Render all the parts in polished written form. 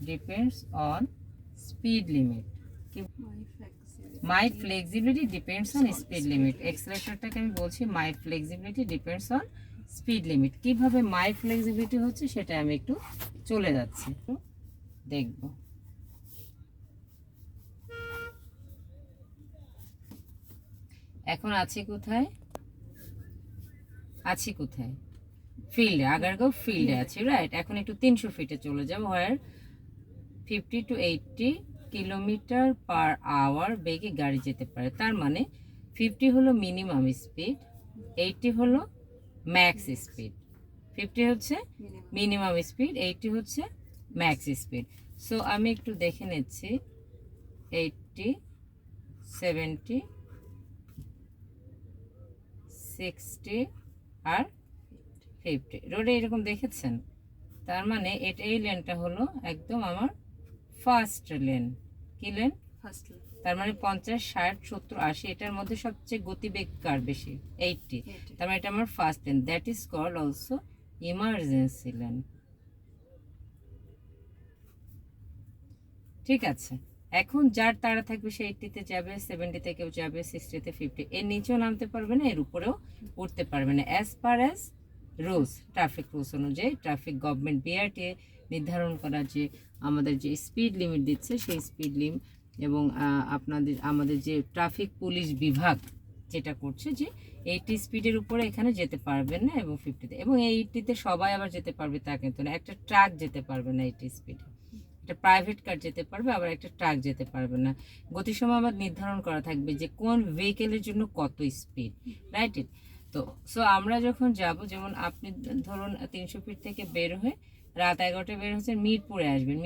Depends on speed limit. My flexibility depends on speed limit. এক্সেলারেটরটাকে আমি বলছি my flexibility depends on speed limit. কিভাবে my flexibility হচ্ছে সেটা আমি একটু চলে যাচ্ছি, একটু দেখব। এখন আছি কোথায়? ফিল্ডে। আগারগাঁও ফিল্ডে আছি, রাইট। এখন একটু 300 ফিটে চলে যাবো, হোয়ার 50 to 80 কিলোমিটার পার আওয়ার বেগে গাড়ি যেতে পারে। তার মানে 50 হলো মিনিমাম স্পিড, 80 হলো ম্যাক্স স্পিড। 50 হচ্ছে মিনিমাম স্পিড, 80 হচ্ছে ম্যাক্স স্পিড। সো আমি একটু দেখে নিচ্ছি 80, 70, 60 আর 50 রোডে এরকম দেখেছেন। তার মানে এই লেনটা হলো একদম আমার ফার্স্ট লেন। কি লেন? First lane. তার মানে 50, 60, 70, 80 এটার মধ্যে সবচেয়ে গতিবেগ কার বেশি? 80। তার মানে এটা আমার first lane, that is called also emergency lane. ঠিক আছে, এখন যার তাড়া থাকবে সে 80-তে যাবে, 70-তে কেউ যাবে, 60-তে, 50, এর নিচেও নামতে পারবে না, এর উপরেও উঠতে পারবে না, as per as rules, traffic rules অনুযায়ী। ট্রাফিক গভর্নমেন্ট বিআরটিএ নির্ধারণ করা যে আমাদের যে স্পিড লিমিট দিচ্ছে সেই স্পিড লিমিট, এবং আমাদের যে ট্রাফিক পুলিশ বিভাগ যেটা করছে যে 80 স্পিডের উপরে এখানে যেতে পারবেন না, এবং 50-তে, এবং 80-তে সবাই আবার যেতে পারবে তা কিন্তু না। একটা ট্রাক যেতে পারবে না 80 স্পিডে, একটা প্রাইভেট কার যেতে পারবে, আবার একটা ট্রাক যেতে পারবে না। গতিসময় আবার নির্ধারণ করা থাকবে যে কোন ভেহিকেলের জন্য কত স্পিড, রাইট ইট। তো সো আমরা যখন যাব, যেমন আপনি ধরুন 300 ফিট থেকে বের হয়ে রাত 11টায় বের হচ্ছেন, মিরপুরে আসবেন।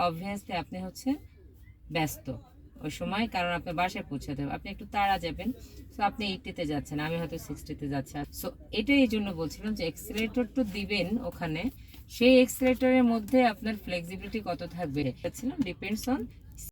অবভিয়াসলি আপনি হচ্ছে ব্যস্ত ওই সময়, কারণ আপনার বাসায় পৌঁছাতে হবে, আপনি একটু তাড়া যাবেন। সো আপনি 80-তে যাচ্ছেন, আমি হয়তো 60-তে যাচ্ছি। সো এটাই এই জন্য বলছিলাম যে এক্সেলারেটর তো দিবেন ওখানে, সেই এক্সেলারেটরের মধ্যে আপনার ফ্লেক্সিবিলিটি কত থাকবে ডিপেন্ডস অন